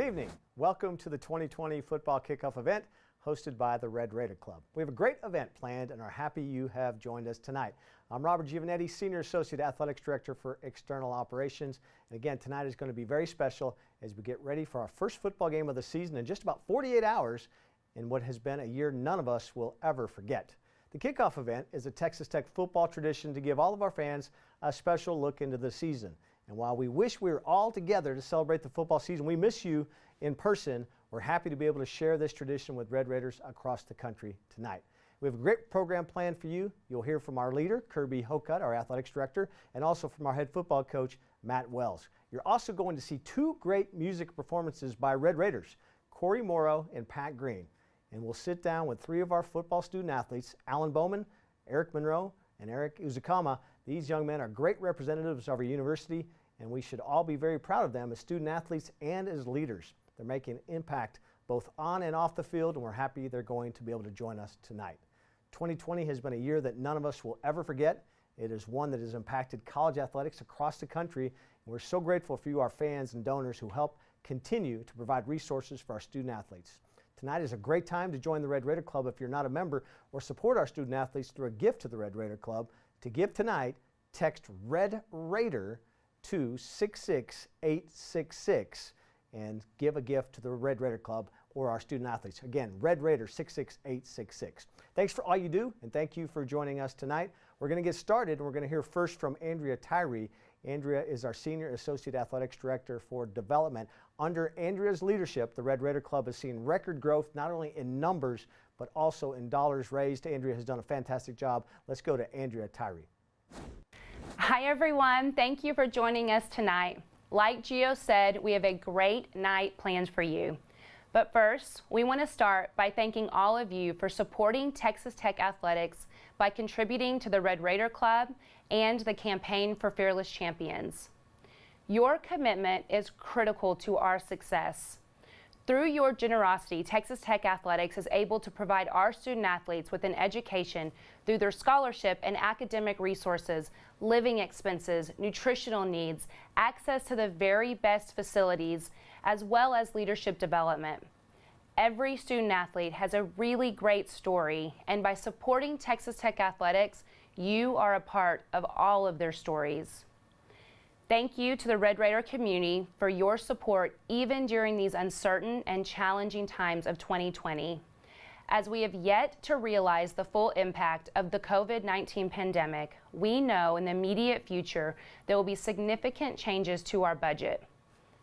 evening. Welcome to the 2020 football kickoff event hosted by the Red Raider Club. We have a great event planned and are happy you have joined us tonight. I'm Robert Giovanetti, Senior Associate Athletics Director for External Operations. And again, tonight is going to be very special as we get ready for our first football game of the season in just about 48 hours in what has been a year none of us will ever forget. The kickoff event is a Texas Tech football tradition to give all of our fans a special look into the season. And while we wish we were all together to celebrate the football season, we miss you in person. We're happy to be able to share this tradition with Red Raiders across the country tonight. We have a great program planned for you. You'll hear from our leader, Kirby Hocutt, our athletics director, and also from our head football coach, Matt Wells. You're also going to see two great music performances by Red Raiders, Corey Morrow and Pat Green. And we'll sit down with three of our football student athletes, Alan Bowman, Eric Monroe, and Eric Uzukama. These young men are great representatives of our university, and we should all be very proud of them as student athletes and as leaders. They're making an impact both on and off the field, and we're happy they're going to be able to join us tonight. 2020 has been a year that none of us will ever forget. It is one that has impacted college athletics across the country, and we're so grateful for you, our fans and donors, who help continue to provide resources for our student athletes. Tonight is a great time to join the Red Raider Club if you're not a member, or support our student athletes through a gift to the Red Raider Club. To give tonight, text Red Raider to 66866 and give a gift to the Red Raider Club or our student athletes. Again, Red Raider 66866. Thanks for all you do, and thank you for joining us tonight. We're going to get started, and we're going to hear first from Andrea Tyree. Andrea is our Senior Associate Athletics Director for Development. Under Andrea's leadership, the Red Raider Club has seen record growth not only in numbers but also in dollars raised. Andrea has done a fantastic job. Let's go to Andrea Tyree. Hi everyone, thank you for joining us tonight. Like Gio said, we have a great night planned for you. But first, we want to start by thanking all of you for supporting Texas Tech athletics by contributing to the Red Raider Club and the Campaign for Fearless Champions. Your commitment is critical to our success. Through your generosity, Texas Tech Athletics is able to provide our student athletes with an education through their scholarship and academic resources, living expenses, nutritional needs, access to the very best facilities, as well as leadership development. Every student athlete has a really great story, and by supporting Texas Tech Athletics, you are a part of all of their stories. Thank you to the Red Raider community for your support even during these uncertain and challenging times of 2020. As we have yet to realize the full impact of the COVID-19 pandemic, we know in the immediate future there will be significant changes to our budget.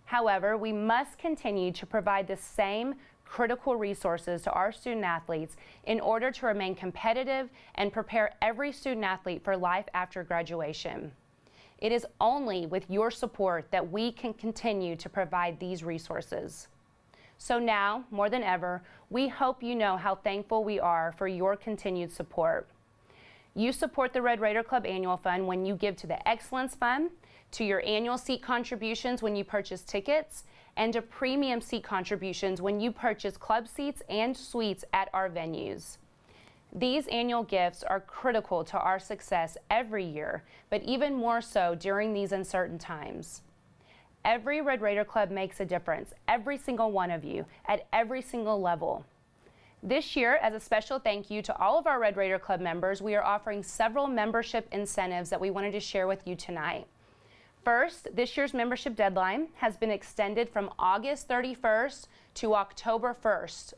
However, we must continue to provide the same critical resources to our student athletes in order to remain competitive and prepare every student athlete for life after graduation. It is only with your support that we can continue to provide these resources. So now, more than ever, we hope you know how thankful we are for your continued support. You support the Red Raider Club Annual Fund when you give to the Excellence Fund, to your annual seat contributions when you purchase tickets, and to premium seat contributions when you purchase club seats and suites at our venues. These annual gifts are critical to our success every year, but even more so during these uncertain times. Every Red Raider Club makes a difference, every single one of you, at every single level. This year, as a special thank you to all of our Red Raider Club members, we are offering several membership incentives that we wanted to share with you tonight. First, this year's membership deadline has been extended from August 31st to October 1st.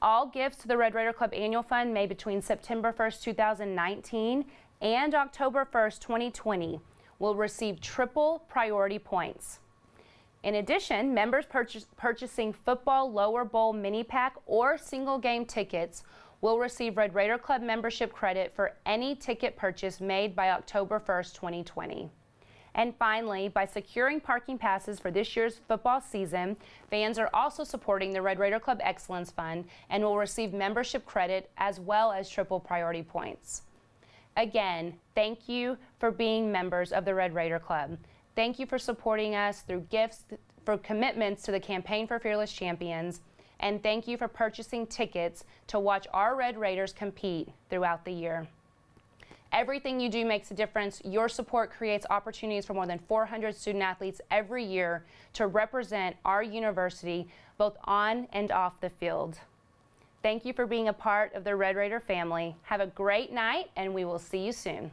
All gifts to the Red Raider Club Annual Fund made between September 1st, 2019 and October 1st, 2020 will receive triple priority points. In addition, members purchasing football lower bowl mini pack or single game tickets will receive Red Raider Club membership credit for any ticket purchase made by October 1st, 2020. And finally, by securing parking passes for this year's football season, fans are also supporting the Red Raider Club Excellence Fund and will receive membership credit as well as triple priority points. Again, thank you for being members of the Red Raider Club. Thank you for supporting us through gifts, for commitments to the Campaign for Fearless Champions, and thank you for purchasing tickets to watch our Red Raiders compete throughout the year. Everything you do makes a difference. Your support creates opportunities for more than 400 student athletes every year to represent our university both on and off the field. Thank you for being a part of the Red Raider family. Have a great night, and we will see you soon.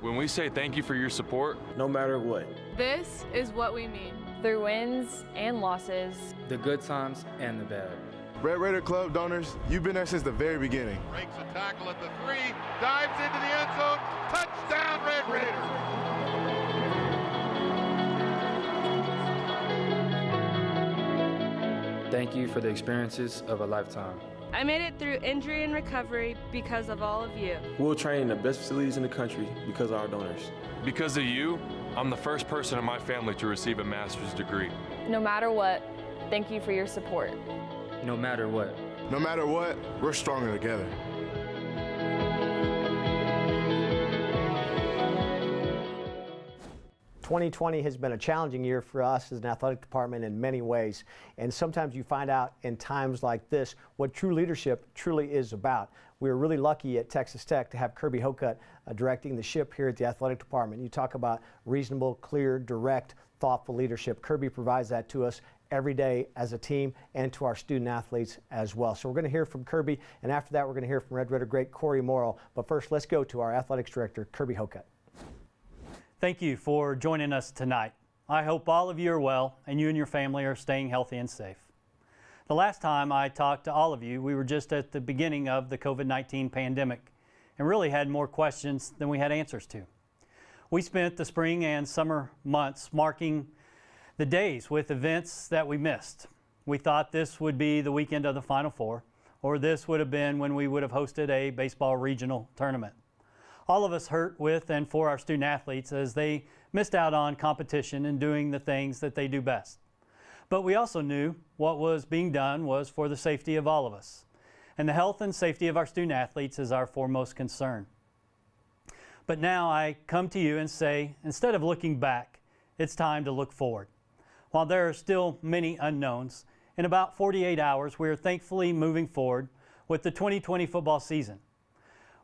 When we say thank you for your support, no matter what, this is what we mean. Through wins and losses, the good times and the bad. Red Raider Club donors, you've been there since the very beginning. Breaks a tackle at the 3, dives into the end zone, touchdown Red Raiders! Thank you for the experiences of a lifetime. I made it through injury and recovery because of all of you. We'll train in the best facilities in the country because of our donors. Because of you, I'm the first person in my family to receive a master's degree. No matter what, thank you for your support. No matter what. No matter what, we're stronger together. "2020 has been a challenging year for us as an athletic department in many ways, and sometimes you find out in times like this what true leadership truly is about. We are really lucky at Texas Tech to have Kirby Hokut directing the ship here at the athletic department. You talk about reasonable, clear, direct, thoughtful leadership. Kirby provides that to us every day as a team and to our student athletes as well. So we're going to hear from Kirby, and after that we're going to hear from Red Raider great Corey Morrow. But first, let's go to our athletics director, Kirby Hokut. Thank you for joining us tonight. I hope all of you are well and you and your family are staying healthy and safe. The last time I talked to all of you, we were just at the beginning of the COVID-19 pandemic and really had more questions than we had answers to. We spent the spring and summer months marking the days with events that we missed. We thought this would be the weekend of the Final Four, or this would have been when we would have hosted a baseball regional tournament. All of us hurt with and for our student athletes as they missed out on competition and doing the things that they do best. But we also knew what was being done was for the safety of all of us. And the health and safety of our student athletes is our foremost concern. But now I come to you and say, instead of looking back, it's time to look forward. While there are still many unknowns, in about 48 hours we are thankfully moving forward with the 2020 football season.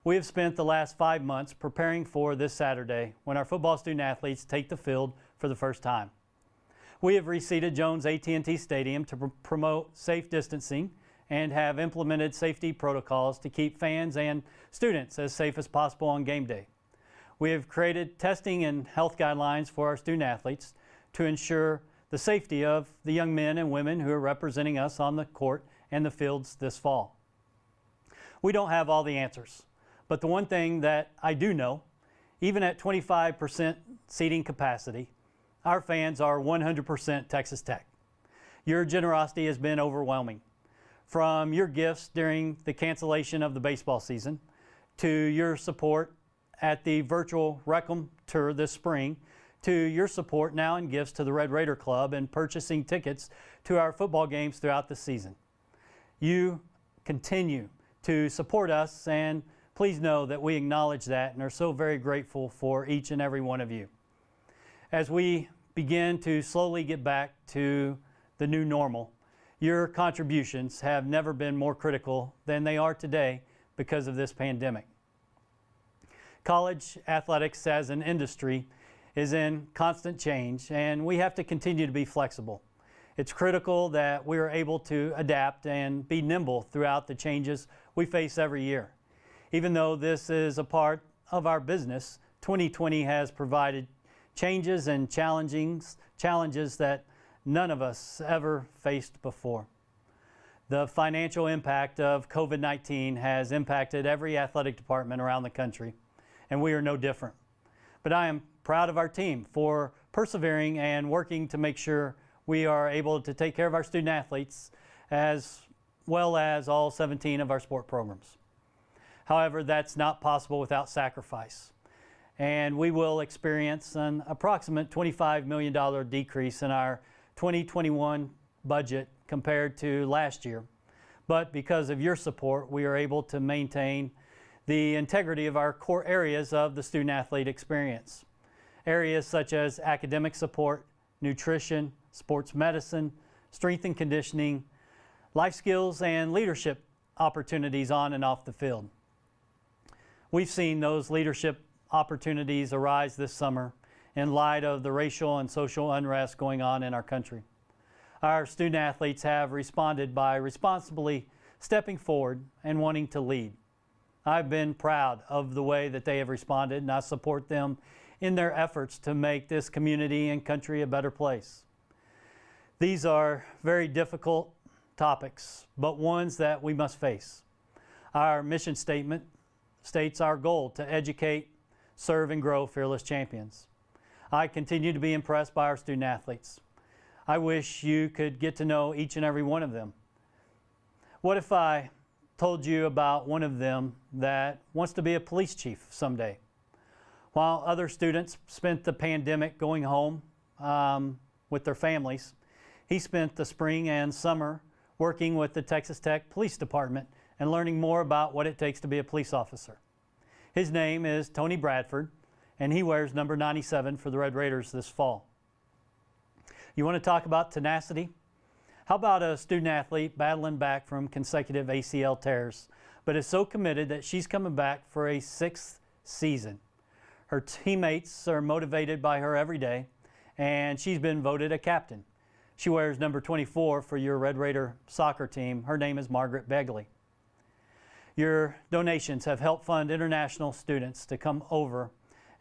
We have spent the last 5 months preparing for this Saturday when our football student athletes take the field for the first time. We have reseated Jones AT&T Stadium to promote safe distancing and have implemented safety protocols to keep fans and students as safe as possible on game day. We have created testing and health guidelines for our student athletes to ensure the safety of the young men and women who are representing us on the court and the fields this fall. We don't have all the answers. But the one thing that I do know, even at 25% seating capacity, our fans are 100% Texas Tech. Your generosity has been overwhelming. From your gifts during the cancellation of the baseball season, to your support at the virtual Reclam Tour this spring, to your support now in gifts to the Red Raider Club and purchasing tickets to our football games throughout the season. You continue to support us, and please know that we acknowledge that and are so very grateful for each and every one of you. As we begin to slowly get back to the new normal, your contributions have never been more critical than they are today because of this pandemic. College athletics as an industry is in constant change, and we have to continue to be flexible. It's critical that we are able to adapt and be nimble throughout the changes we face every year. Even though this is a part of our business, 2020 has provided changes and challenges that none of us ever faced before. The financial impact of COVID-19 has impacted every athletic department around the country, and we are no different. But I am proud of our team for persevering and working to make sure we are able to take care of our student athletes as well as all 17 of our sport programs. However, that's not possible without sacrifice. And we will experience an approximate $25 million decrease in our 2021 budget compared to last year. But because of your support, we are able to maintain the integrity of our core areas of the student athlete experience. Areas such as academic support, nutrition, sports medicine, strength and conditioning, life skills, and leadership opportunities on and off the field. We've seen those leadership opportunities arise this summer in light of the racial and social unrest going on in our country. Our student athletes have responded by responsibly stepping forward and wanting to lead. I've been proud of the way that they have responded, and I support them in their efforts to make this community and country a better place. These are very difficult topics, but ones that we must face. Our mission statement states our goal to educate, serve, and grow fearless champions. I continue to be impressed by our student athletes. I wish you could get to know each and every one of them. What if I told you about one of them that wants to be a police chief someday? While other students spent the pandemic going home with their families, he spent the spring and summer working with the Texas Tech Police Department and learning more about what it takes to be a police officer. His name is Tony Bradford, and he wears number 97 for the Red Raiders this fall. You want to talk about tenacity? How about a student athlete battling back from consecutive ACL tears, but is so committed that she's coming back for a 6th season? Her teammates are motivated by her every day, and she's been voted a captain. She wears number 24 for your Red Raider soccer team. Her name is Margaret Begley. Your donations have helped fund international students to come over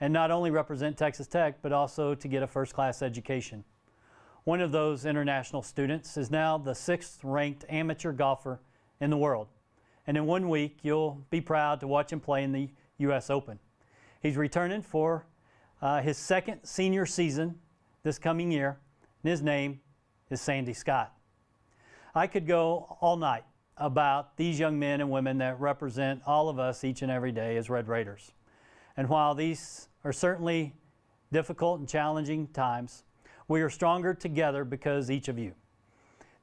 and not only represent Texas Tech, but also to get a first-class education. One of those international students is now the 6th ranked amateur golfer in the world. And in 1 week, you'll be proud to watch him play in the U.S. Open. He's returning for his 2nd senior season this coming year, and his name is Sandy Scott. I could go all night about these young men and women that represent all of us each and every day as Red Raiders. And while these are certainly difficult and challenging times, we are stronger together because each of you.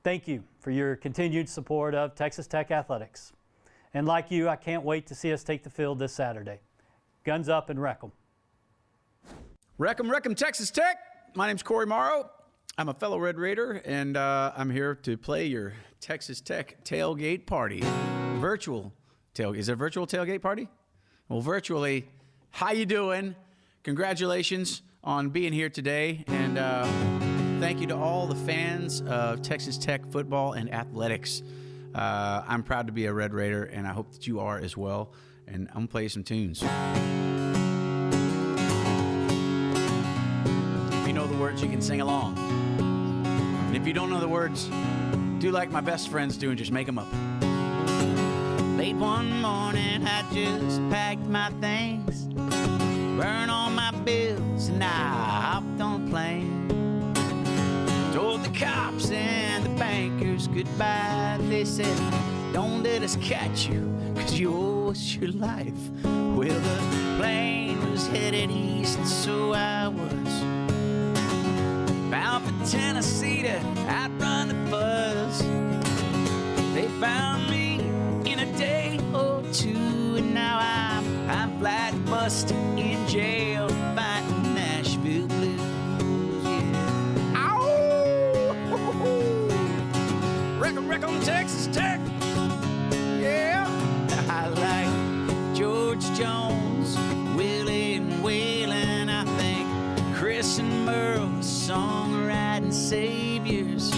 Thank you for your continued support of Texas Tech Athletics. And like you, I can't wait to see us take the field this Saturday. Guns up and wreck 'em. Wreck 'em, Texas Tech. My name's Corey Morrow. I'm a fellow Red Raider, and I'm here to play your Texas Tech tailgate party. Virtual tailgate. Is it a virtual tailgate party? Well, virtually. How you doing? Congratulations on being here today, and thank you to all the fans of Texas Tech football and athletics. I'm proud to be a Red Raider, and I hope that you are as well. And I'm gonna play you some tunes. If you know the words, you can sing along. And if you don't know the words, do like my best friends do and just make them up. Late one morning, I just packed my things, burned all my bills, and I hopped on a plane. Told the cops and the bankers goodbye. They said, don't let us catch you, 'cause you owe us your life. Well, the plane was headed east, and so I was bound for Tennessee to outrun the buzz. They found me in a day or two, and now I'm flat busted in jail, fighting Nashville blues. Yeah. Ow! Wreck 'em, Texas Tech. Yeah. I like George Jones, Willie and Waylon. I think Chris and Merle, songwriting saviors.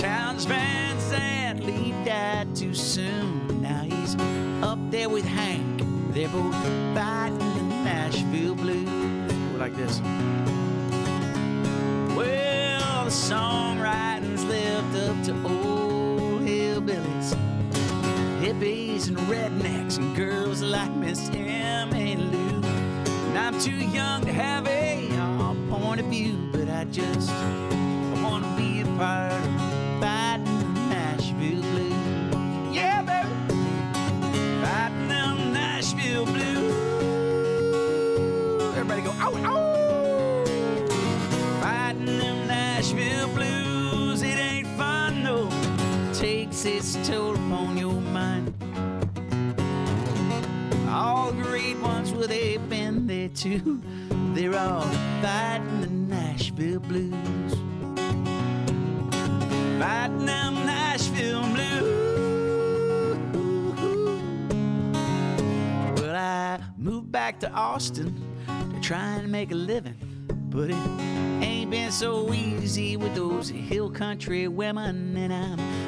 Towns Van Zandt, Lee died too soon. Now he's up there with Hank. They're both fighting the Nashville blues. Like this. Well, the songwriting's left up to old hillbillies, hippies and rednecks, and girls like Miss Emmy Lou. And I'm too young to have a point of view, but I just want to be a part of fighting the Nashville blues. Yeah, baby, fighting them Nashville blues. Everybody go, ow, ow! Fighting them Nashville blues. It ain't fun, no. Takes its toll upon your mind. All the great ones, well, they've been there too. They're all fighting the Nashville blues. Fighting them Nashville blues. Well, I back to Austin to try and make a living. But it ain't been so easy with those hill country women, and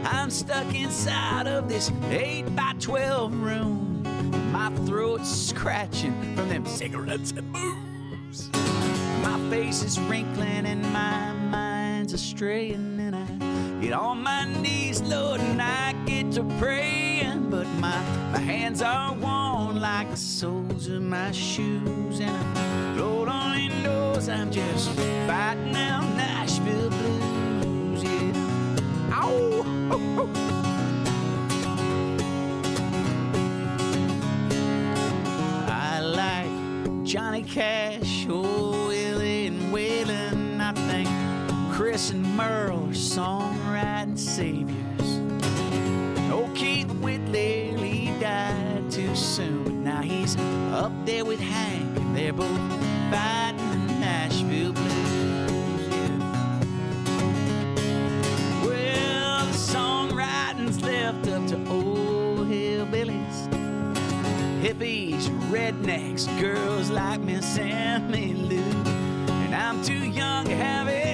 I'm stuck inside of this 8x12 room. My throat's scratching from them cigarettes and booze. My face is wrinkling and my mind's a-straying, and I get on my knees, Lord, and I get to praying. But my hands are worn like the soles of my shoes, and Lord only knows I'm just fighting them Nashville blues, yeah. Ow! Ho, ho. I like Johnny Cash, oh, Willie and Waylon. I think Chris and Merle are songwriting saviors. Oh, Keith Whitley, he died too soon, but now he's up there with Hank, and they're both fighting the Nashville blues, yeah. Well, the songwriting's left up to old hillbillies, hippies, rednecks, girls like Miss Sammy Lou. And I'm too young to have a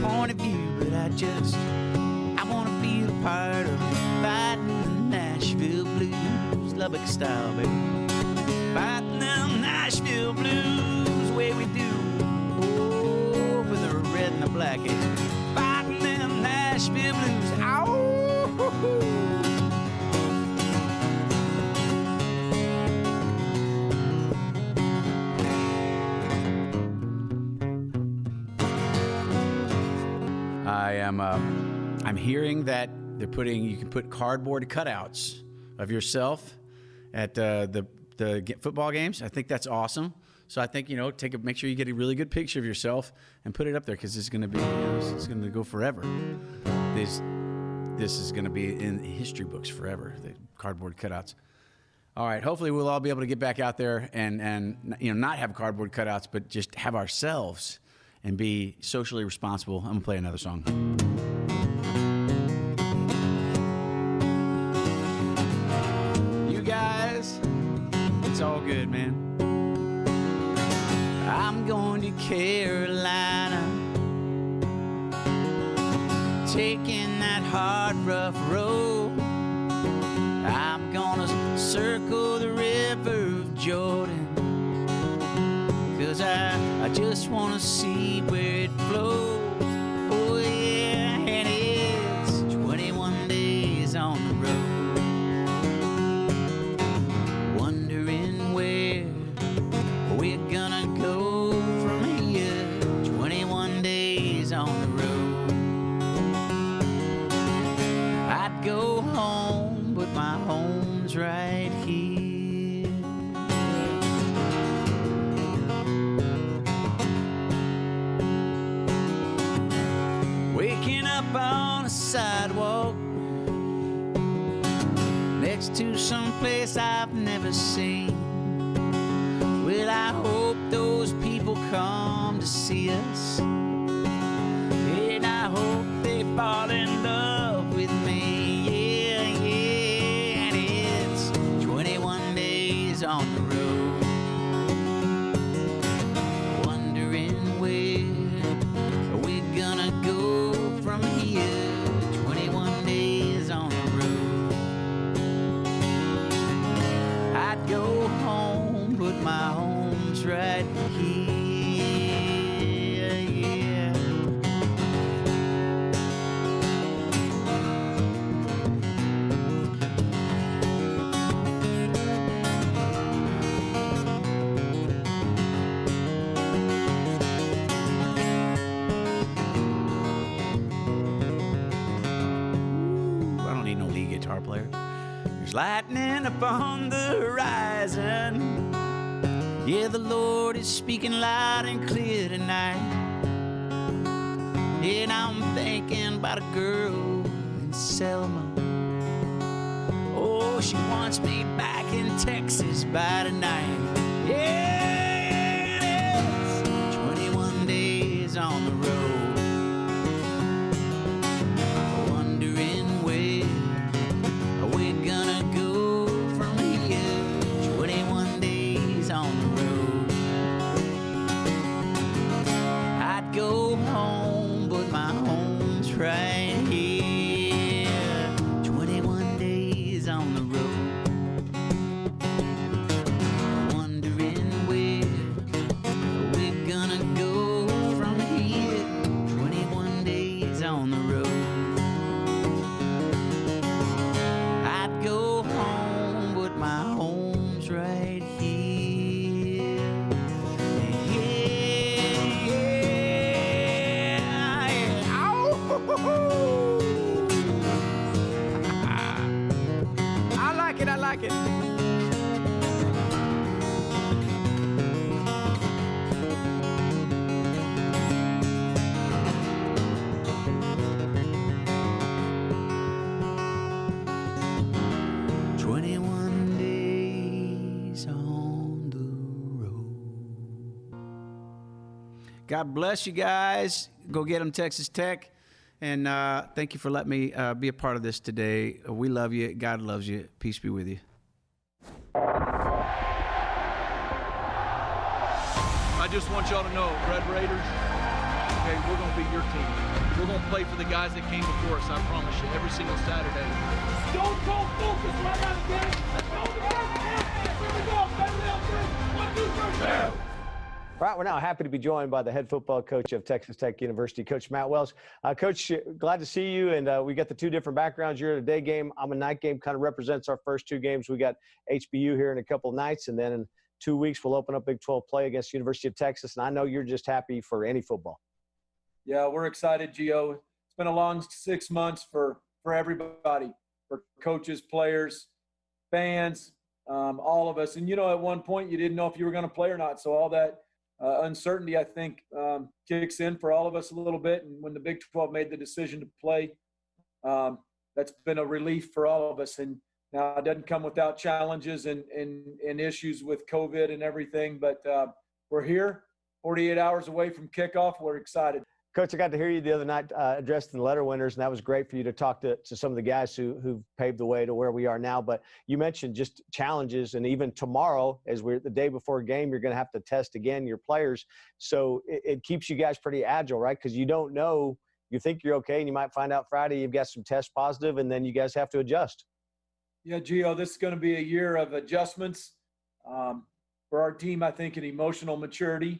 point of view, but I want to be a part of fighting the Nashville blues, Lubbock style, baby. Fighting them Nashville blues, way we do. Oh, with the red and the black, yeah. Fighting them Nashville blues. Ow! I'm hearing that you can put cardboard cutouts of yourself at the football games. I think that's awesome. So I think, make sure you get a really good picture of yourself and put it up there, because it's going to be, it's going to go forever. This is going to be in history books forever, the cardboard cutouts. All right, hopefully we'll all be able to get back out there and not have cardboard cutouts, but just have ourselves and be socially responsible. I'm going to play another song. You guys, it's all good, man. I'm going to Carolina, taking that hard, rough road. I'm gonna circle the river of Jordan, 'cause I just wanna see where it flows. Oh yeah, and it's 21 days on the road, wondering where we're gonna go from here. 21 days on the road. I'd go home, but my home's right here. Waking up on a sidewalk next to some place I've never seen. Well, I hope those people come to see us, and I hope they fall in love with me. Yeah, yeah, and it's 21 days on the road, wondering where we're gonna go from here. 21 days on the road. I'd go home, but my home's right here. Yeah. I don't need no lead guitar player. There's lightning upon the horizon. Yeah, the Lord is speaking loud and clear tonight. And I'm thinking about a girl in Selma. Oh, she wants me back in Texas by tonight. Yeah, it's 21 days on the road, wondering where we're gonna go from here. 21 days on God bless you guys. Go get them, Texas Tech. And thank you for letting me be a part of this today. We love you. God loves you. Peace be with you. I just want y'all to know, Red Raiders, okay, we're going to be your team. We're going to play for the guys that came before us, I promise you, every single Saturday. Don't go focus right out again. Let's go to the first half. Here we go. Better than three. 1, 2, 3, go. All right, we're now happy to be joined by the head football coach of Texas Tech University, Coach Matt Wells. Coach, glad to see you, and we got the two different backgrounds. You're at a day game. I'm a night game, kind of represents our first two games. We got HBU here in a couple of nights, and then in 2 weeks we'll open up Big 12 play against the University of Texas, and I know you're just happy for any football. Yeah, we're excited, Gio. It's been a long 6 months for everybody, for coaches, players, fans, all of us. And, you know, at one point you didn't know if you were going to play or not, so all that uncertainty, I think, kicks in for all of us a little bit. And when the Big 12 made the decision to play, that's been a relief for all of us. And now it doesn't come without challenges and issues with COVID and everything, but we're here, 48 hours away from kickoff. We're excited. Coach, I got to hear you the other night addressing the letter winners, and that was great for you to talk to some of the guys who've paved the way to where we are now. But you mentioned just challenges, and even tomorrow, as we're the day before a game, you're going to have to test again your players. So it keeps you guys pretty agile, right? Because you don't know, you think you're okay, and you might find out Friday you've got some tests positive, and then you guys have to adjust. Yeah, Gio, this is going to be a year of adjustments for our team. I think an emotional maturity,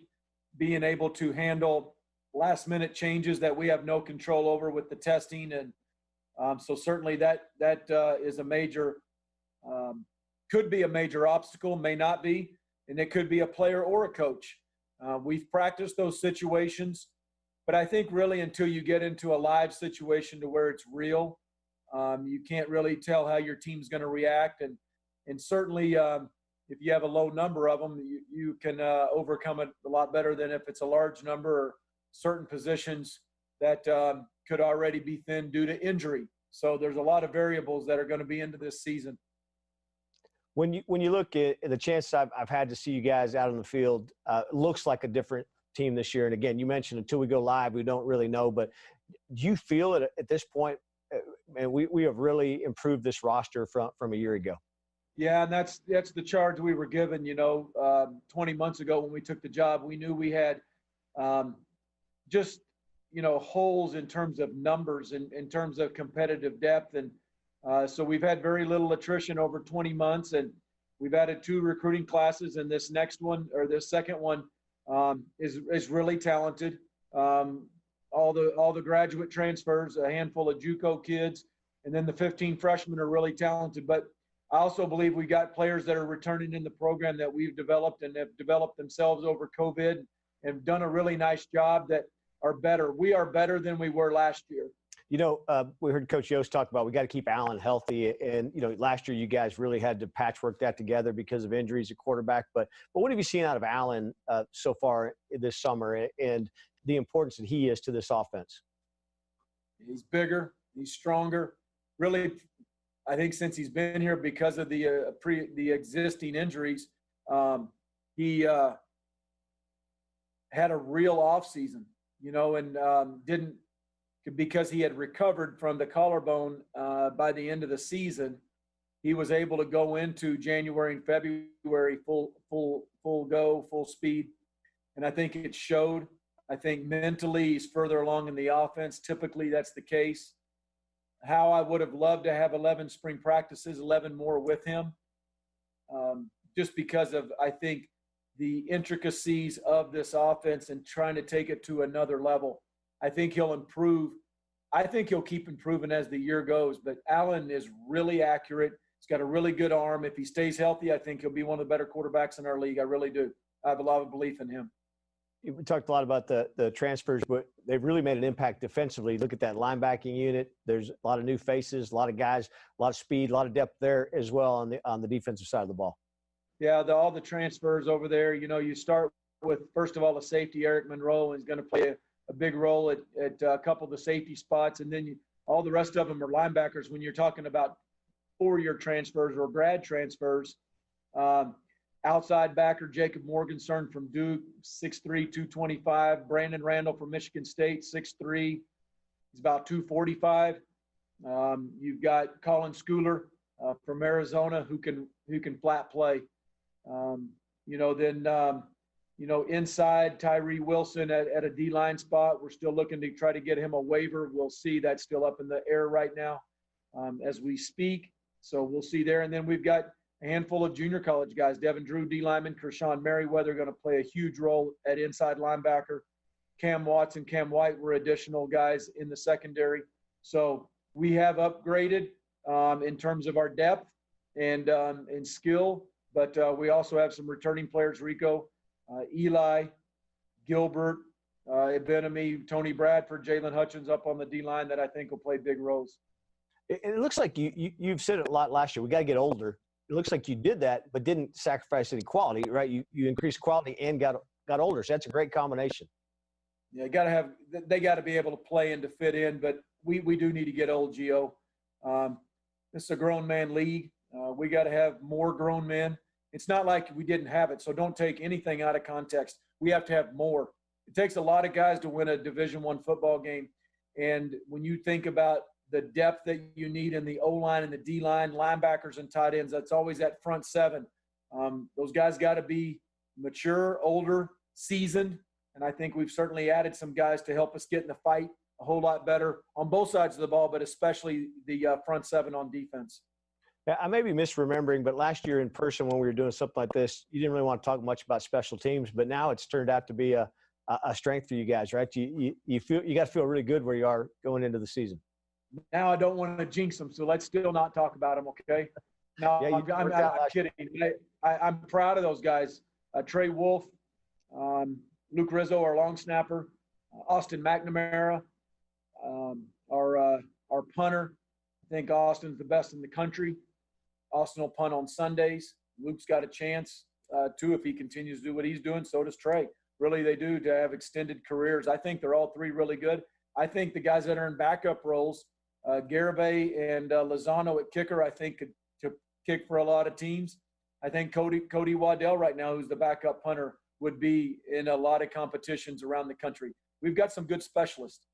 being able to handle last-minute changes that we have no control over with the testing, and so certainly that is a major, could be a major obstacle, may not be, and it could be a player or a coach. We've practiced those situations, but I think really until you get into a live situation to where it's real, you can't really tell how your team's going to react, and certainly if you have a low number of them, you can overcome it a lot better than if it's a large number or certain positions that could already be thin due to injury. So there's a lot of variables that are going to be into this season. When you look at the chances I've had to see you guys out on the field, it looks like a different team this year. And again, you mentioned until we go live, we don't really know. But do you feel it at this point? And we have really improved this roster from a year ago. Yeah, and that's the charge we were given. 20 months ago when we took the job, we knew we had just holes in terms of numbers and in terms of competitive depth, and so we've had very little attrition over 20 months, and we've added 2 recruiting classes, and this next one, or this second one, is really talented. All the graduate transfers, a handful of JUCO kids, and then the 15 freshmen are really talented. But I also believe we got players that are returning in the program that we've developed and have developed themselves over COVID and done a really nice job that are better. We are better than we were last year. We heard Coach Yost talk about we got to keep Allen healthy. And, last year you guys really had to patchwork that together because of injuries at quarterback. But what have you seen out of Allen so far this summer and the importance that he is to this offense? He's bigger. He's stronger. Really, I think since he's been here because of the existing injuries, he had a real offseason, and didn't, because he had recovered from the collarbone by the end of the season. He was able to go into January and February full speed, and I think it showed. I think mentally he's further along in the offense. Typically that's the case. How I would have loved to have 11 spring practices, 11 more with him, just because of, I think, the intricacies of this offense and trying to take it to another level. I think he'll improve. I think he'll keep improving as the year goes. But Allen is really accurate. He's got a really good arm. If he stays healthy, I think he'll be one of the better quarterbacks in our league. I really do. I have a lot of belief in him. We talked a lot about the transfers, but they've really made an impact defensively. Look at that linebacking unit. There's a lot of new faces, a lot of guys, a lot of speed, a lot of depth there as well on the defensive side of the ball. Yeah, all the transfers over there, you start with, first of all, the safety, Eric Monroe, is going to play a big role at a couple of the safety spots. And then all the rest of them are linebackers when you're talking about 4-year transfers or grad transfers. Outside backer Jacob Morgenstern from Duke, 6'3", 225. Brandon Randall from Michigan State, 6'3". He's about 245. You've got Colin Schooler from Arizona who can flat play. Inside Tyree Wilson at a D-line spot. We're still looking to try to get him a waiver. We'll see. That's still up in the air right now as we speak. So we'll see there. And then we've got a handful of junior college guys. Devin Drew, D-lineman, Kershawn Merriweather going to play a huge role at inside linebacker. Cam Watts and Cam White were additional guys in the secondary. So we have upgraded in terms of our depth and skill, but we also have some returning players, Rico, Eli, Gilbert, Ebenemy, Tony Bradford, Jalen Hutchins up on the D-line that I think will play big roles. It looks like you've said it a lot last year. We got to get older. It looks like you did that, but didn't sacrifice any quality, right? You increased quality and got older. So that's a great combination. Yeah, they got to be able to play and to fit in, but we do need to get old, Gio. This is a grown man league. We got to have more grown men. It's not like we didn't have it, so don't take anything out of context. We have to have more. It takes a lot of guys to win a Division I football game, and when you think about the depth that you need in the O-line and the D-line, linebackers and tight ends, that's always that front seven. Those guys got to be mature, older, seasoned, and I think we've certainly added some guys to help us get in the fight a whole lot better on both sides of the ball, but especially the front seven on defense. Yeah, I may be misremembering, but last year in person when we were doing something like this, you didn't really want to talk much about special teams, but now it's turned out to be a strength for you guys, right? You got to feel really good where you are going into the season. Now I don't want to jinx them, so let's still not talk about them, okay? No, yeah, I'm kidding. I'm proud of those guys. Trey Wolf, Luke Rizzo, our long snapper, Austin McNamara, our punter. I think Austin's the best in the country. Austin will punt on Sundays. Luke's got a chance, too, if he continues to do what he's doing. So does Trey. Really, they do to have extended careers. I think they're all three really good. I think the guys that are in backup roles, Garibay and Lozano at kicker, I think could kick for a lot of teams. I think Cody Waddell right now, who's the backup punter, would be in a lot of competitions around the country. We've got some good specialists.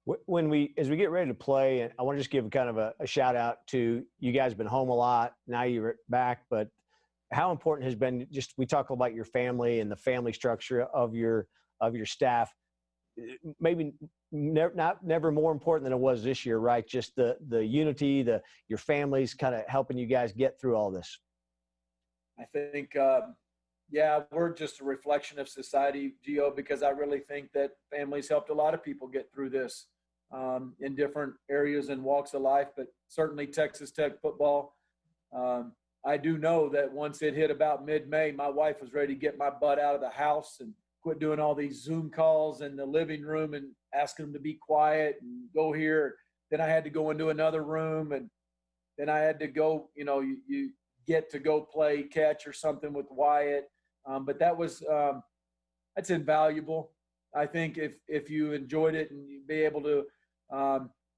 As we get ready to play, and I want to just give kind of a shout out to you guys. Been home a lot, now you're back, but how important has been we talk about your family and the family structure of your staff. Maybe never more important than it was this year, right? Just the unity, your families kind of helping you guys get through all this. I think, we're just a reflection of society, Gio, because I really think that families helped a lot of people get through this in different areas and walks of life, but certainly Texas Tech football. I do know that once it hit about mid-May, my wife was ready to get my butt out of the house and quit doing all these Zoom calls in the living room and asking them to be quiet and go here. Then I had to go into another room, and then I had to go, you get to go play catch or something with Wyatt. But that was that's invaluable. I think if you enjoyed it and you be able to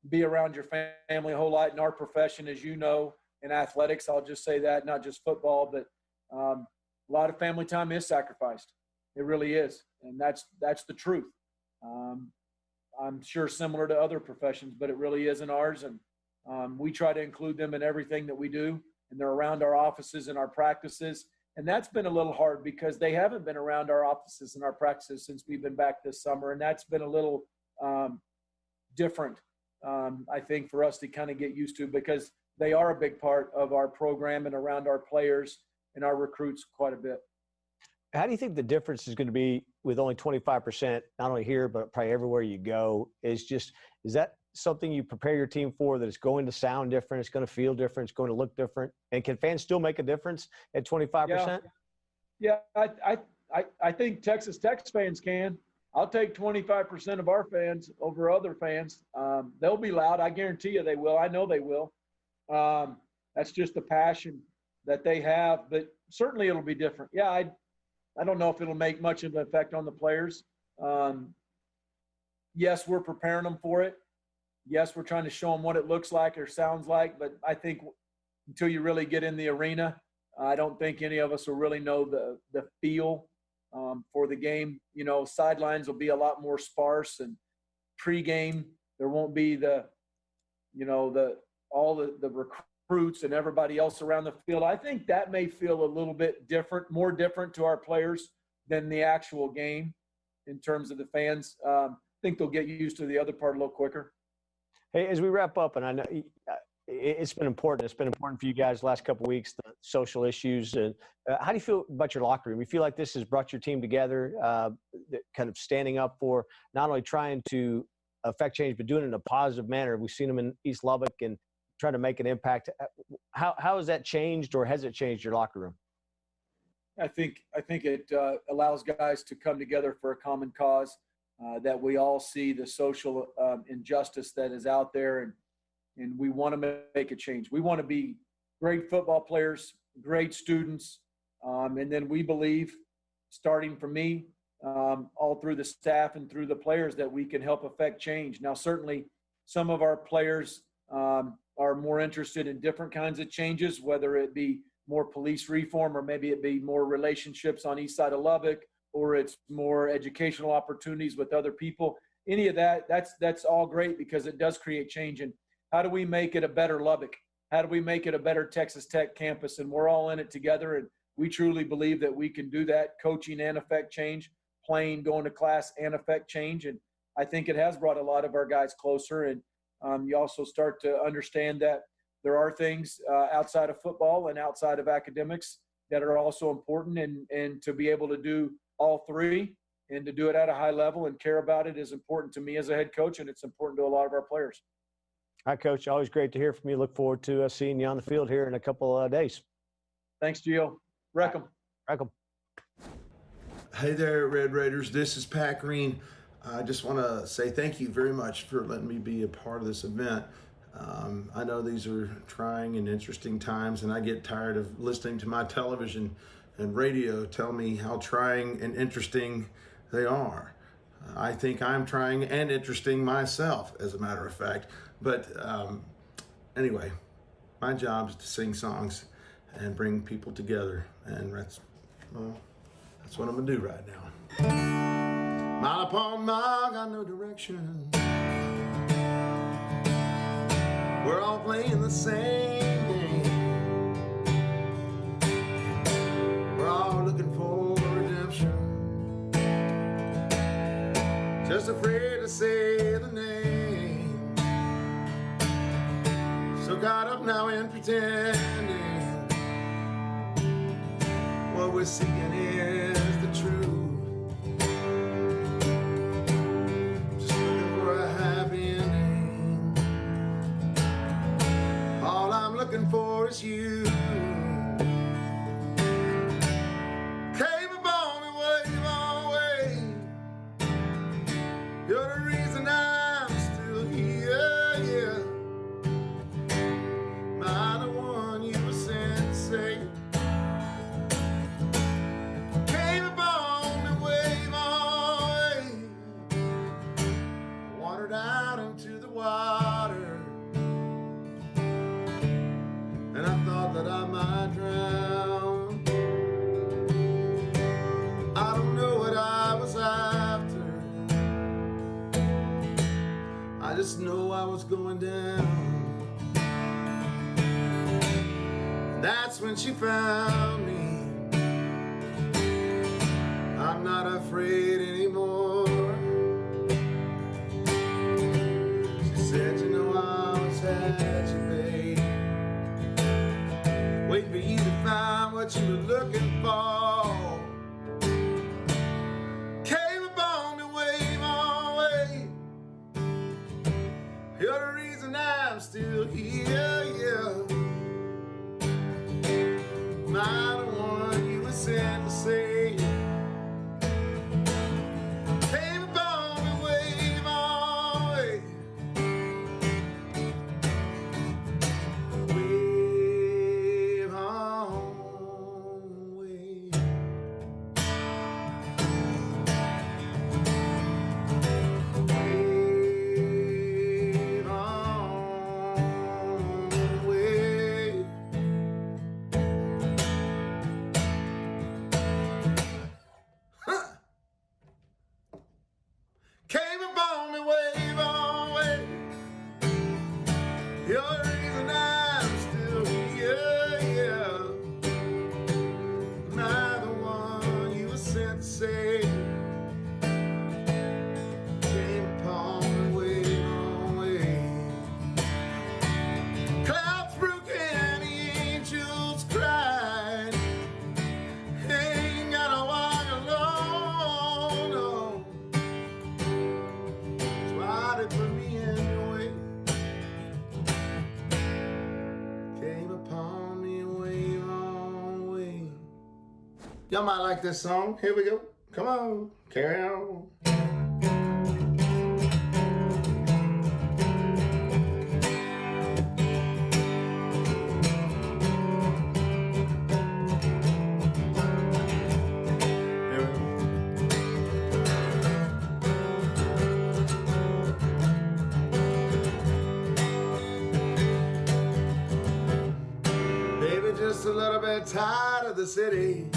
be around your family a whole lot in our profession, as you know, in athletics, I'll just say that, not just football, but a lot of family time is sacrificed. It really is, and that's the truth. I'm sure similar to other professions, but it really is in ours, and we try to include them in everything that we do, and they're around our offices and our practices. And that's been a little hard because they haven't been around our offices and our practices since we've been back this summer. And that's been a little different, I think, for us to kind of get used to, because they are a big part of our program and around our players and our recruits quite a bit. How do you think the difference is going to be with only 25%, not only here, but probably everywhere you go? Is that something you prepare your team for, that it's going to sound different, it's going to feel different, it's going to look different? And can fans still make a difference at 25%? Yeah, I think Texas Tech fans can. I'll take 25% of our fans over other fans. They'll be loud. I guarantee you they will. I know they will. That's just the passion that they have. But certainly it'll be different. Yeah, I don't know if it'll make much of an effect on the players. Yes, we're preparing them for it. Yes, we're trying to show them what it looks like or sounds like. But I think until you really get in the arena, I don't think any of us will really know the feel for the game. You know, sidelines will be a lot more sparse, and pregame there won't be all the recruits and everybody else around the field. I think that may feel a little bit different, more different to our players than the actual game in terms of the fans. I think they'll get used to the other part a little quicker. Hey, as we wrap up, and I know it's been important. It's been important for you guys the last couple of weeks, the social issues. And how do you feel about your locker room? You feel like this has brought your team together, kind of standing up for not only trying to affect change, but doing it in a positive manner. We've seen them in East Lubbock and trying to make an impact. How has that changed, or has it changed your locker room? I think it allows guys to come together for a common cause, that we all see the social injustice that is out there, and we want to make a change. We want to be great football players, great students, and then we believe, starting from me, all through the staff and through the players, that we can help affect change. Now, certainly some of our players are more interested in different kinds of changes, whether it be more police reform, or maybe it be more relationships on east side of Lubbock, or it's more educational opportunities with other people. Any of that, that's all great, because it does create change. And how do we make it a better Lubbock? How do we make it a better Texas Tech campus? And we're all in it together, and we truly believe that we can do that, coaching and affect change, playing, going to class and affect change. And I think it has brought a lot of our guys closer. And you also start to understand that there are things outside of football and outside of academics that are also important, and to be able to do all three and to do it at a high level and care about it is important to me as a head coach, and it's important to a lot of our players. Hi, Coach. Always great to hear from you. Look forward to seeing you on the field here in a couple of days. Thanks, Gio. Wreck 'em. Wreck 'em. Hey there, Red Raiders. This is Pat Green. I just want to say thank you very much for letting me be a part of this event. I know these are trying and interesting times, and I get tired of listening to my television and radio tell me how trying and interesting they are. I think I'm trying and interesting myself, as a matter of fact. But anyway, my job is to sing songs and bring people together, and that's what I'm gonna do right now. Mile upon mile, got no direction. We're all playing the same game. We're all looking for redemption, just afraid to say the name. So got up now and pretending what we're seeking is the truth. Just looking for a happy ending. All I'm looking for is you. Came upon me, wave on wave. You're the reason I'm still here, yeah. Am I the one you were sent to save? Came upon me, wave on wave. Wandered out into the water, and I thought that I might drown. I don't know what I was after, I just know I was going down. And that's when she found me. I'm not afraid anymore. She said, you know I was at you, babe, wait for you to find what you were looking for. Came upon me, wave on wave. You're the reason I'm still here, yeah. Am I the one you were sent to save? Came upon me, wave on wave. Wave on wave. Wave on wave. would say. Came upon me way, wrong way. Clouds broke and the angels cried. Ain't gotta walk alone, no. That's why they put me in your way. Came upon me way, wrong way. Y'all might like this song. Here we go. Come on, carry on. Baby, just a little bit tired of the city.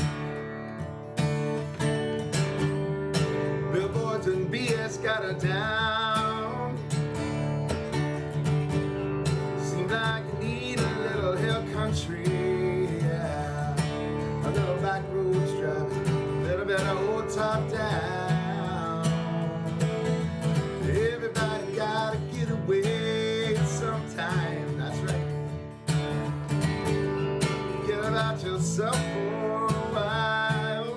Billboards and BS got her down. Seems like you need a little hill country, yeah. A little back roads driving, a little bit of old top down. Everybody gotta get away sometime, that's right. Get about yourself for a while.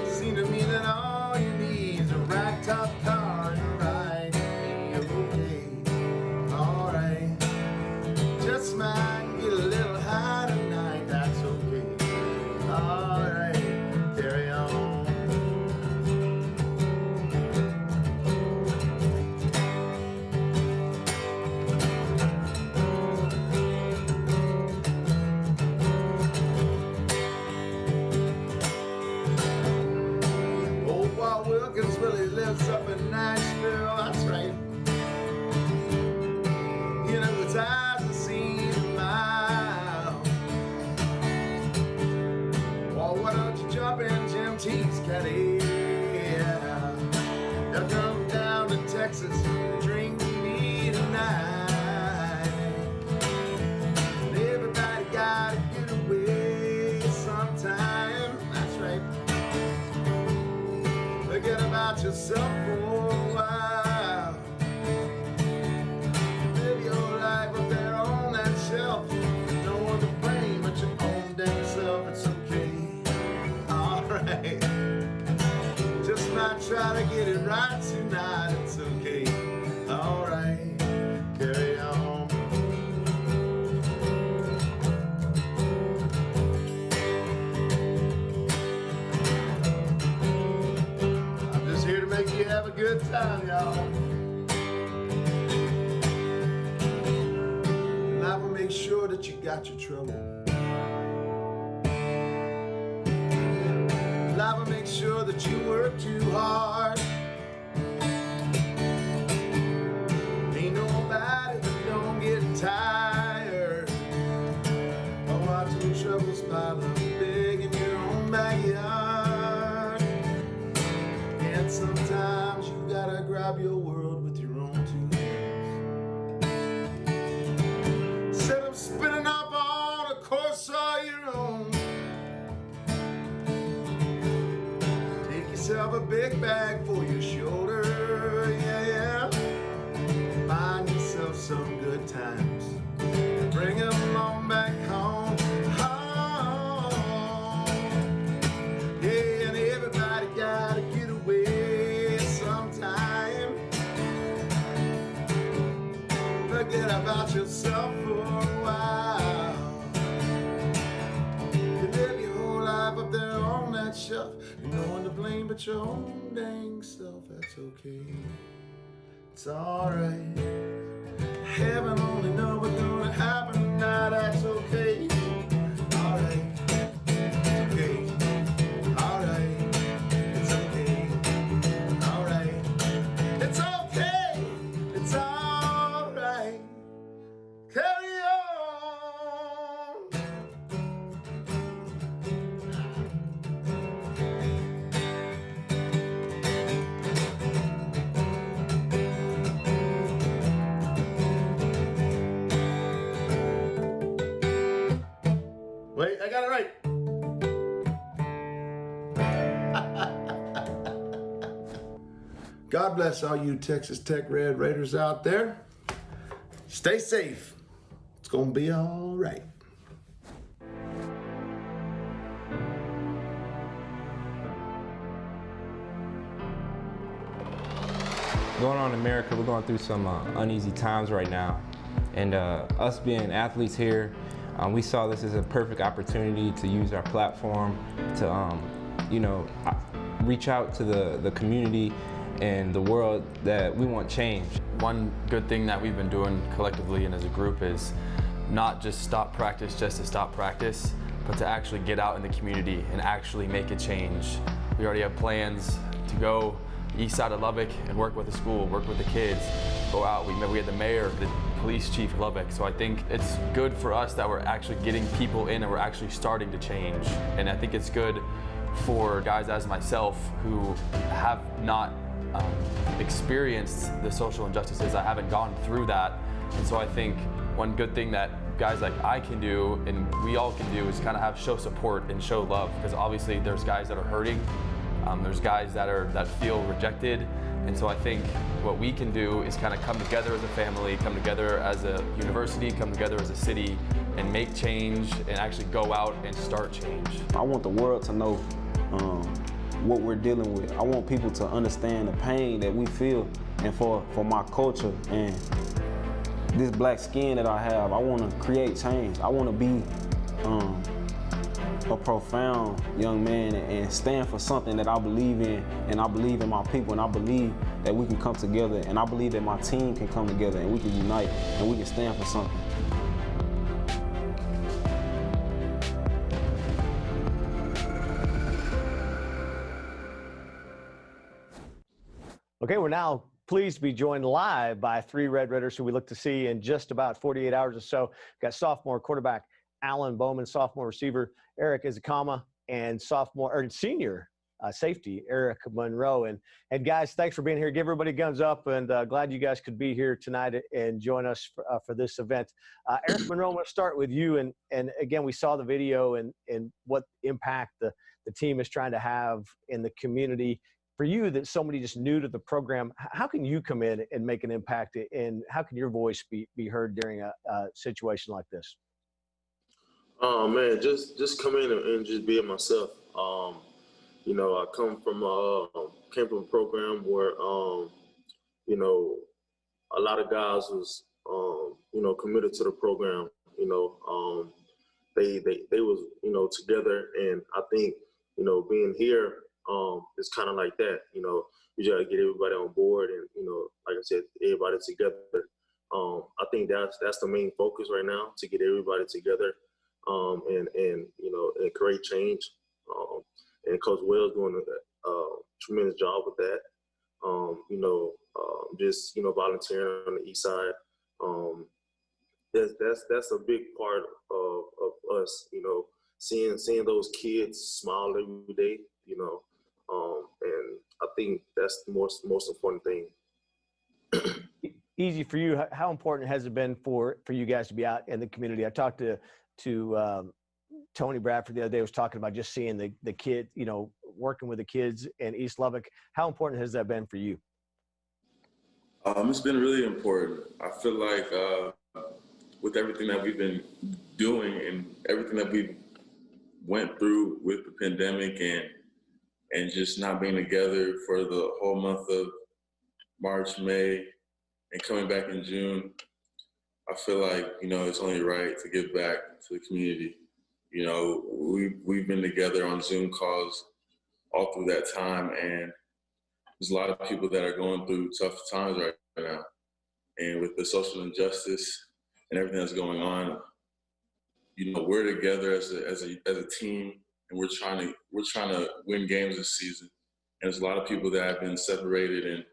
Seems to me that all you need is a ragtop car and a ride. Okay, alright. Just might get a little high tonight, that's okay. Alright, carry on. Old Walt Wilkins really lives up in Nashville, that's right. You know, his eyes have seen a mile. Well, why don't you jump in Jim T's caddy? Yeah. Now come down to Texas and drink with me tonight. And everybody gotta get away sometime, that's right. Forget about yourself for a while. Live your life up there on that shelf. No one to blame but your own damn self. It's okay. Alright. Just might try to get it right tonight. It's okay. Alright. Carry on. I'm just here to make you have a good time, y'all. And I will make sure that you got your trouble. And I will make sure that you work too hard. Ain't nobody that don't get tired of watching troubles pile up big in your own backyard. And sometimes you gotta grab your world with your own two hands. Instead of spinning up on a course all your own, take yourself a big bag for your shoulder, yeah, yeah. Find yourself some good times. Bring them on back home, home. Yeah, and everybody gotta get away sometime. Forget about yourself for a while. You live your whole life up there on that shelf. No one to blame but your own dang self. That's okay. It's alright. Heaven only knows what's gonna happen tonight. That's okay. Alright. It's okay. Alright. It's okay. Alright. It's okay. It's alright. Carry on. Wait, I got it right. God bless all you Texas Tech Red Raiders out there. Stay safe. It's going to be all right. Going on in America, we're going through some uneasy times right now. And us being athletes here, we saw this as a perfect opportunity to use our platform to, reach out to the community and the world that we want change. One good thing that we've been doing collectively and as a group is not just stop practice just to stop practice, but to actually get out in the community and actually make a change. We already have plans to go east side of Lubbock and work with the school, work with the kids, go out. We had the mayor, the police chief of Lubbock. So I think it's good for us that we're actually getting people in and we're actually starting to change. And I think it's good for guys as myself who have not experienced the social injustices. I haven't gone through that. And so I think one good thing that guys like I can do and we all can do is kind of show support and show love, because obviously there's guys that are hurting. There's guys that feel rejected, and so I think what we can do is kind of come together as a family, come together as a university, come together as a city, and make change and actually go out and start change. I want the world to know what we're dealing with. I want people to understand the pain that we feel, and for my culture and this black skin that I have, I want to create change. I want to be a profound young man and stand for something that I believe in, and I believe in my people, and I believe that we can come together, and I believe that my team can come together and we can unite and we can stand for something. Okay, we're now pleased to be joined live by three Red Raiders who we look to see in just about 48 hours or so. We've got sophomore quarterback Alan Bowman, sophomore receiver Eric Izakama, and senior safety Eric Monroe. And guys, thanks for being here. Give everybody guns up, and glad you guys could be here tonight and join us for this event. Eric Monroe, I'm going to start with you. And again, we saw the video and what impact the team is trying to have in the community. For you, that's somebody just new to the program, how can you come in and make an impact, and how can your voice be heard during a situation like this? Oh man, just come in and just be myself. I come from a program where a lot of guys was committed to the program. They was together, and I think being here it's kind of like that. You try to get everybody on board, and like I said, everybody together. I think that's the main focus right now, to get everybody together. And create change. And Coach Wells doing a tremendous job with that. Just volunteering on the east side. That's a big part of us. Seeing those kids smile every day. And I think that's the most important thing. Easy for you. How important has it been for you guys to be out in the community? I talked to Tony Bradford the other day, was talking about just seeing the kid, working with the kids in East Lubbock. How important has that been for you? It's been really important. I feel like with everything that we've been doing and everything that we went through with the pandemic and just not being together for the whole month of March, May, and coming back in June, I feel like, it's only right to give back to the community. We've been together on Zoom calls all through that time, and there's a lot of people that are going through tough times right now. And with the social injustice and everything that's going on, we're together as a team, and we're trying to win games this season. And there's a lot of people that have been separated and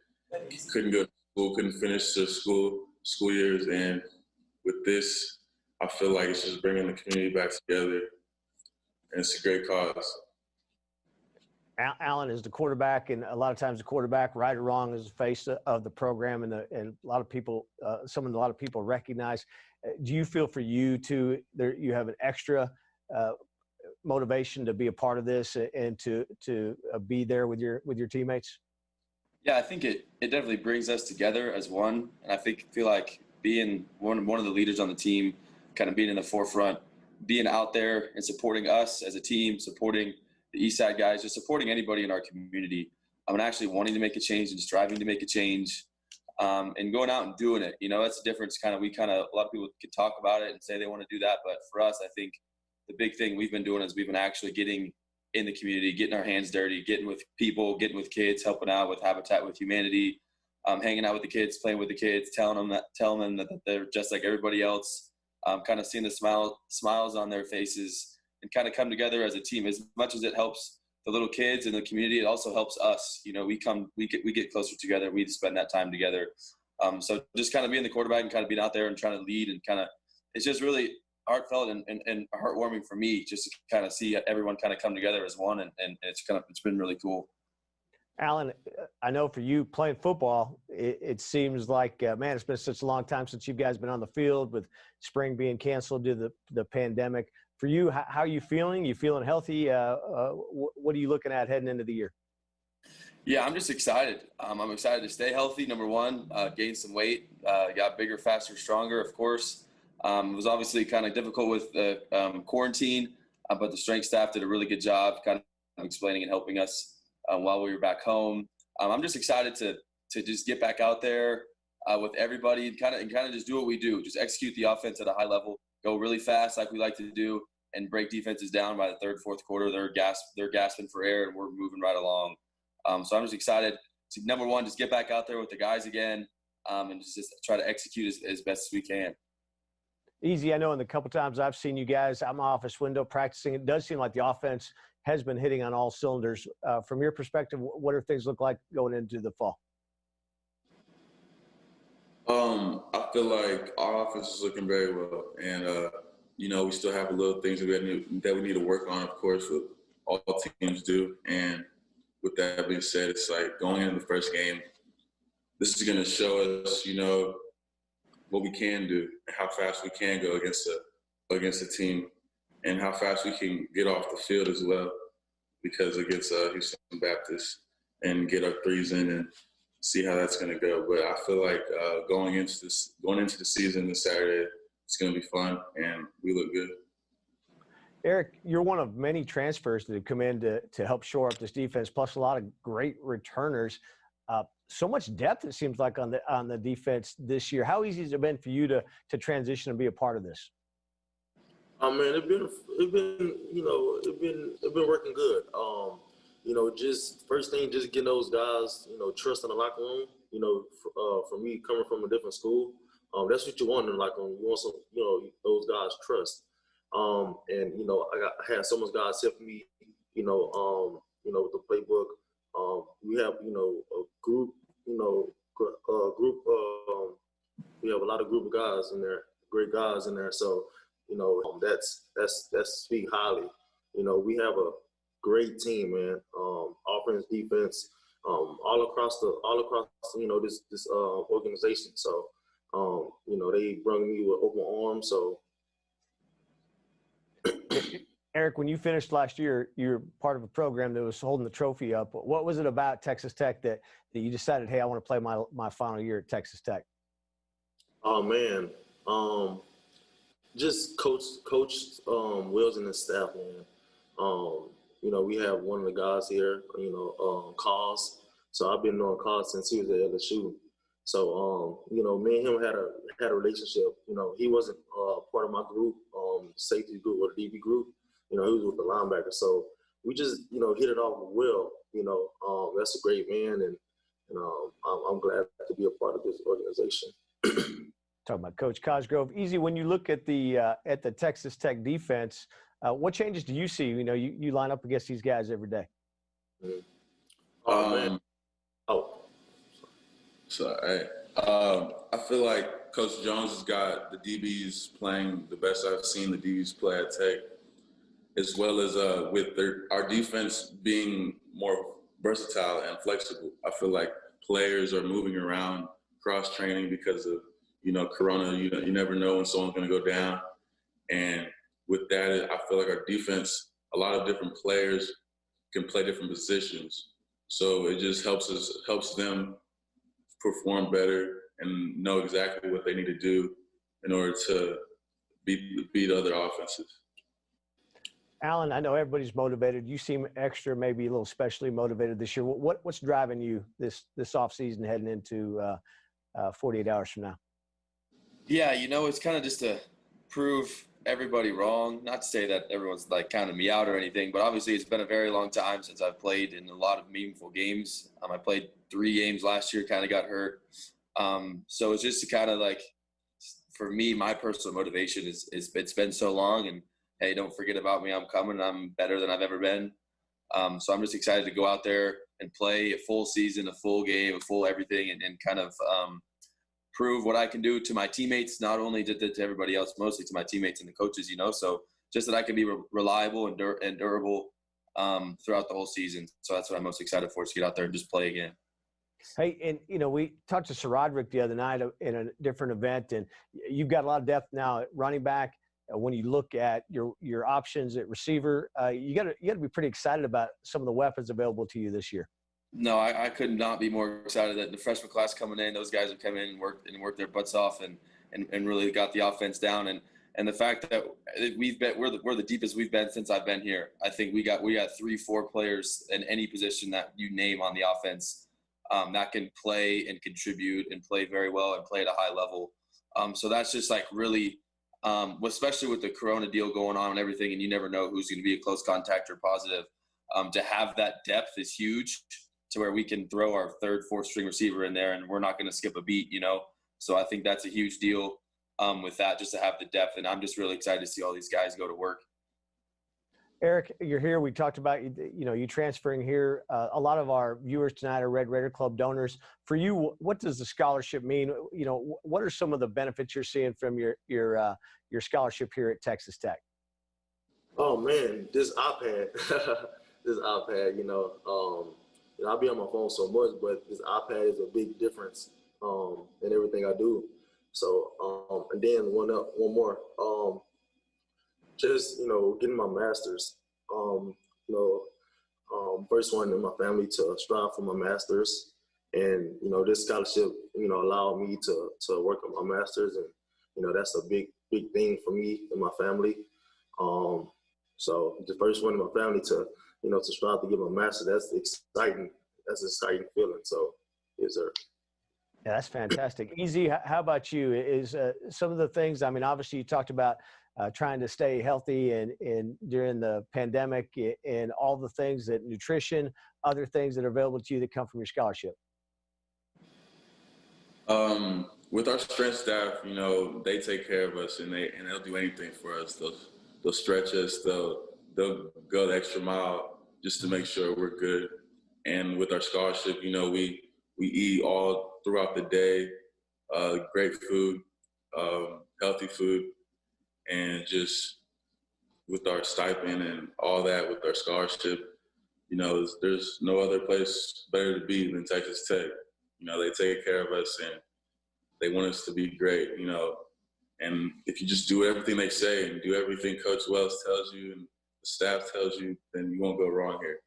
couldn't go to school, couldn't finish their school years, and with this, I feel like it's just bringing the community back together, and it's a great cause. Alan is the quarterback, and a lot of times the quarterback, right or wrong, is the face of the program, and a lot of people, a lot of people recognize. Do you feel for you too, you have an extra motivation to be a part of this and to be there with your teammates? Yeah, I think it definitely brings us together as one, and I feel like being one of the leaders on the team, kind of being in the forefront, being out there and supporting us as a team, supporting the East Side guys, just supporting anybody in our community. I'm actually wanting to make a change and striving to make a change, and going out and doing it. You know, that's the difference. A lot of people can talk about it and say they want to do that, but for us, I think the big thing we've been doing is we've been actually getting in the community, getting our hands dirty, getting with people, getting with kids, helping out with Habitat with Humanity, hanging out with the kids, playing with the kids, telling them that they're just like everybody else, kind of seeing the smiles on their faces, and kind of come together as a team. As much as it helps the little kids in the community, it also helps us. You know, we get closer together. We spend that time together. So just kind of being the quarterback and kind of being out there and trying to lead, and kind of, it's just really heartfelt and heartwarming for me just to kind of see everyone kind of come together as one, and it's been really cool. Alan, I know for you playing football, it seems like, man, it's been such a long time since you guys been on the field, with spring being canceled due to the pandemic. For you, how are you feeling? You feeling healthy? What are you looking at heading into the year? Yeah, I'm just excited. I'm excited to stay healthy, number one, gain some weight, got bigger, faster, stronger, of course. It was obviously kind of difficult with the quarantine, but the strength staff did a really good job kind of explaining and helping us while we were back home. I'm just excited to just get back out there with everybody and kind of just do what we do, just execute the offense at a high level, go really fast like we like to do, and break defenses down by the third, fourth quarter. They're gasping for air, and we're moving right along. So I'm just excited to, number one, just get back out there with the guys again, and just try to execute as best as we can. Easy, I know in the couple times I've seen you guys out my office window practicing, it does seem like the offense has been hitting on all cylinders. From your perspective, what do things look like going into the fall? I feel like our offense is looking very well, and you know, we still have little things that we need to work on, of course, what all teams do. And with that being said, it's like going into the first game, this is going to show us, you know, what we can do and how fast we can go against a team, and how fast we can get off the field as well, because against Houston Baptist, and get our threes in and see how that's going to go. But I feel like going into the season this Saturday, it's going to be fun, and we look good. Eric, you're one of many transfers that have come in to help shore up this defense, plus a lot of great returners. So much depth, it seems like, on the defense this year. How easy has it been for you to transition and be a part of this? Man, it's been working good. You know, just first thing, just getting those guys, you know, trust in the locker room. You know, for me coming from a different school, that's what you want in the locker room. You want some, you know, those guys trust. And you know, I had so much guys help me. You know, with the playbook. We have, you know, a group. You know, we have a lot of group of guys in there, great guys in there. So, you know, that's speak highly. You know, we have a great team, man. Offense, defense, all across you know, this organization. So, you know, they bring me with open arms. So, Eric, when you finished last year, you were part of a program that was holding the trophy up. What was it about Texas Tech that you decided, hey, I want to play my final year at Texas Tech? Oh man, just Coach Wills and his staff, man. You know, we have one of the guys here, you know, Cause. So I've been knowing Cause since he was at LSU. So, you know, me and him had a relationship. You know, he wasn't part of my group, safety group or DB group. You know, he was with the linebacker. So we just, you know, hit it off well. You know, that's a great man, and I'm glad to be a part of this organization. Talking about Coach Cosgrove. Easy, when you look at the Texas Tech defense, what changes do you see? You know, you line up against these guys every day. Oh man. Sorry. I feel like Coach Jones has got the DBs playing the best I've seen the DBs play at Tech, as well as with our defense being more versatile and flexible. I feel like players are moving around, cross-training because of, you know, Corona. You never know when someone's going to go down. And with that, I feel like our defense, a lot of different players can play different positions. So it just helps them perform better and know exactly what they need to do in order to beat other offenses. Alan, I know everybody's motivated. You seem extra, maybe a little specially motivated this year. What's driving you this off season heading into 48 hours from now? Yeah, it's kind of just to prove everybody wrong. Not to say that everyone's like counting me out or anything, but obviously it's been a very long time since I've played in a lot of meaningful games. I played 3 games last year, kind of got hurt. So it's just to kind of like, for me, my personal motivation is it's been so long, and hey, don't forget about me. I'm coming. I'm better than I've ever been. So I'm just excited to go out there and play a full season, a full game, a full everything, and kind of prove what I can do to my teammates, not only to everybody else, mostly to my teammates and the coaches, So just that I can be reliable and durable throughout the whole season. So that's what I'm most excited for, is to get out there and just play again. Hey, and we talked to Sir Roderick the other night in a different event, and you've got a lot of depth now at running back. When you look at your options at receiver, you got to be pretty excited about some of the weapons available to you this year. No, I could not be more excited that the freshman class coming in, those guys have come in and worked their butts off and really got the offense down. And the fact that we're the deepest we've been since I've been here. I think we got 3-4 players in any position that you name on the offense that can play and contribute and play very well and play at a high level. So that's just like really, especially with the Corona deal going on and everything, and you never know who's going to be a close contact or positive. To have that depth is huge, to where we can throw our 3rd, 4th string receiver in there and we're not going to skip a beat, So I think that's a huge deal with that, just to have the depth. And I'm just really excited to see all these guys go to work. Eric, you're here. We talked about you transferring here. A lot of our viewers tonight are Red Raider Club donors. For you, what does the scholarship mean? What are some of the benefits you're seeing from your scholarship here at Texas Tech? Oh man, this iPad, I'll be on my phone so much, but this iPad is a big difference in everything I do. So, and then one more, just, getting my master's, first one in my family to strive for my master's. And, this scholarship, allowed me to work on my master's. And, that's a big thing for me and my family. So the first one in my family to strive to get my master's, that's exciting. That's an exciting feeling. So, yes, sir. Yeah, that's fantastic. Easy, how about you? Is some of the things, obviously you talked about trying to stay healthy and during the pandemic and all the things that nutrition, other things that are available to you that come from your scholarship. With our strength staff, they take care of us and they'll do anything for us. They'll stretch us. They'll go the extra mile just to make sure we're good. And with our scholarship, we eat all throughout the day, great food, healthy food, and just with our stipend and all that, with our scholarship, there's no other place better to be than Texas Tech. They take care of us and they want us to be great, and if you just do everything they say and do everything Coach Wells tells you and the staff tells you, then you won't go wrong here.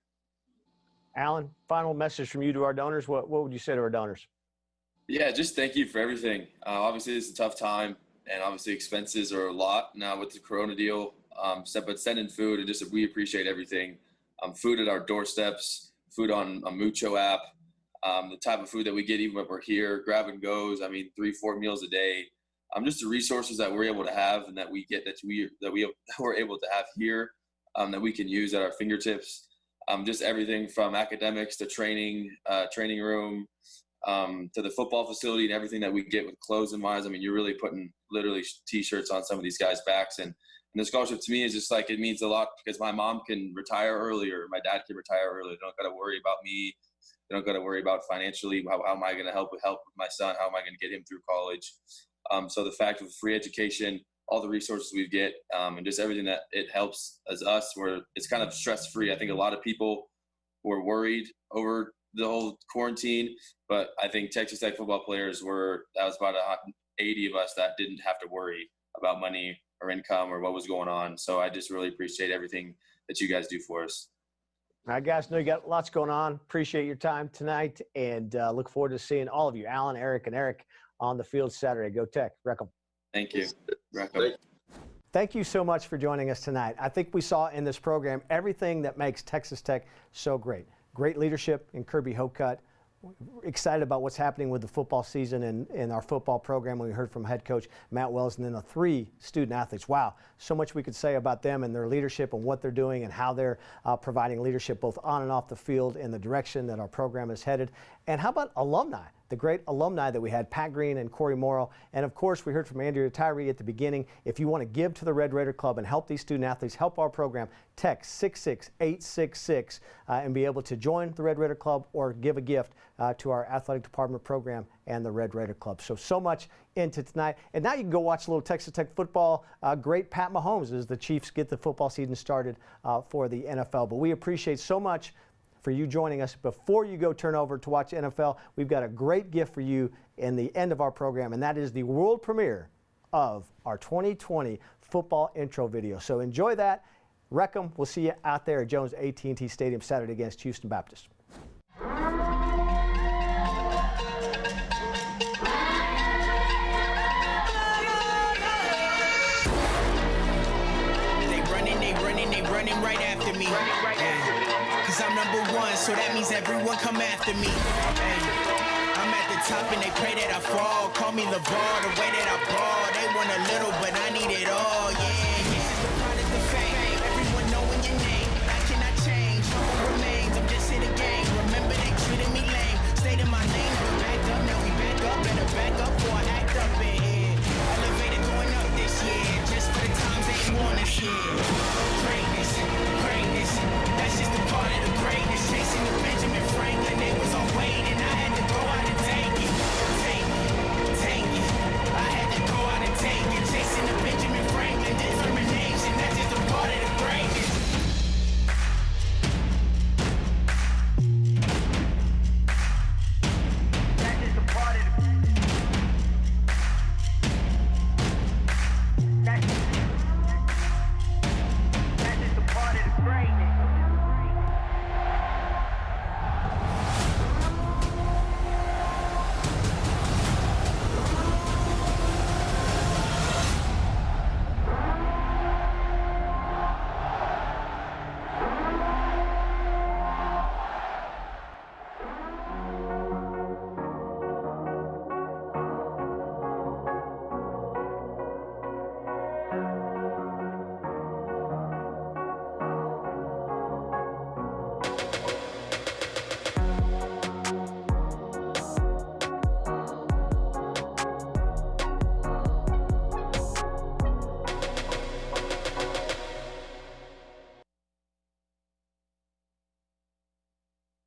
Alan, final message from you to our donors. What would you say to our donors? Yeah, just thank you for everything. Obviously, it's a tough time, and obviously expenses are a lot now with the Corona deal. But sending food, and just we appreciate everything. Food at our doorsteps, food on a Mucho app, the type of food that we get even when we're here, grab and goes. 3-4 meals a day. Just the resources that we're able to have and that we get that we're able to have here, that we can use at our fingertips. Just everything from academics to training room, to the football facility and everything that we get with clothes and wise. You're really putting literally T-shirts on some of these guys' backs. And the scholarship to me is just like, it means a lot because my mom can retire earlier. My dad can retire earlier. They don't got to worry about me. They don't got to worry about financially. How am I going to help with my son? How am I going to get him through college? So the fact of free education, all the resources we get, and just everything that it helps as us, where it's kind of stress-free. I think a lot of people were worried over the whole quarantine, but I think Texas Tech football players that was about 80 of us that didn't have to worry about money or income or what was going on. So I just really appreciate everything that you guys do for us. All right, guys, know you got lots going on. Appreciate your time tonight, and look forward to seeing all of you, Alan, Eric, and Eric, on the field Saturday. Go Tech. Wreck 'em. Thank you. Thank you so much for joining us tonight. I think we saw in this program everything that makes Texas Tech so great. Great leadership in Kirby Hocutt. Excited about what's happening with the football season and in our football program. We heard from head coach Matt Wells, and then the 3 student athletes. Wow, so much we could say about them and their leadership and what they're doing and how they're providing leadership both on and off the field in the direction that our program is headed. And how about alumni? The great alumni that we had, Pat Green and Corey Morrow. And of course, we heard from Andrea Tyree at the beginning. If you want to give to the Red Raider Club and help these student athletes, help our program, text 66866 and be able to join the Red Raider Club or give a gift to our athletic department program and the Red Raider Club. So much into tonight. And now you can go watch a little Texas Tech football. Great Pat Mahomes as the Chiefs get the football season started for the NFL. But we appreciate so much for you joining us. Before you go turn over to watch NFL, we've got a great gift for you in the end of our program, and that is the world premiere of our 2020 football intro video. So enjoy that. Wreck 'em. We'll see you out there at Jones AT&T Stadium Saturday against Houston Baptist. They running right after me. Cause I'm number 1, so that means everyone come after me. I'm at the top and they pray that I fall. Call me LeVar, the way that I ball. They want a little, but I need it all, yeah.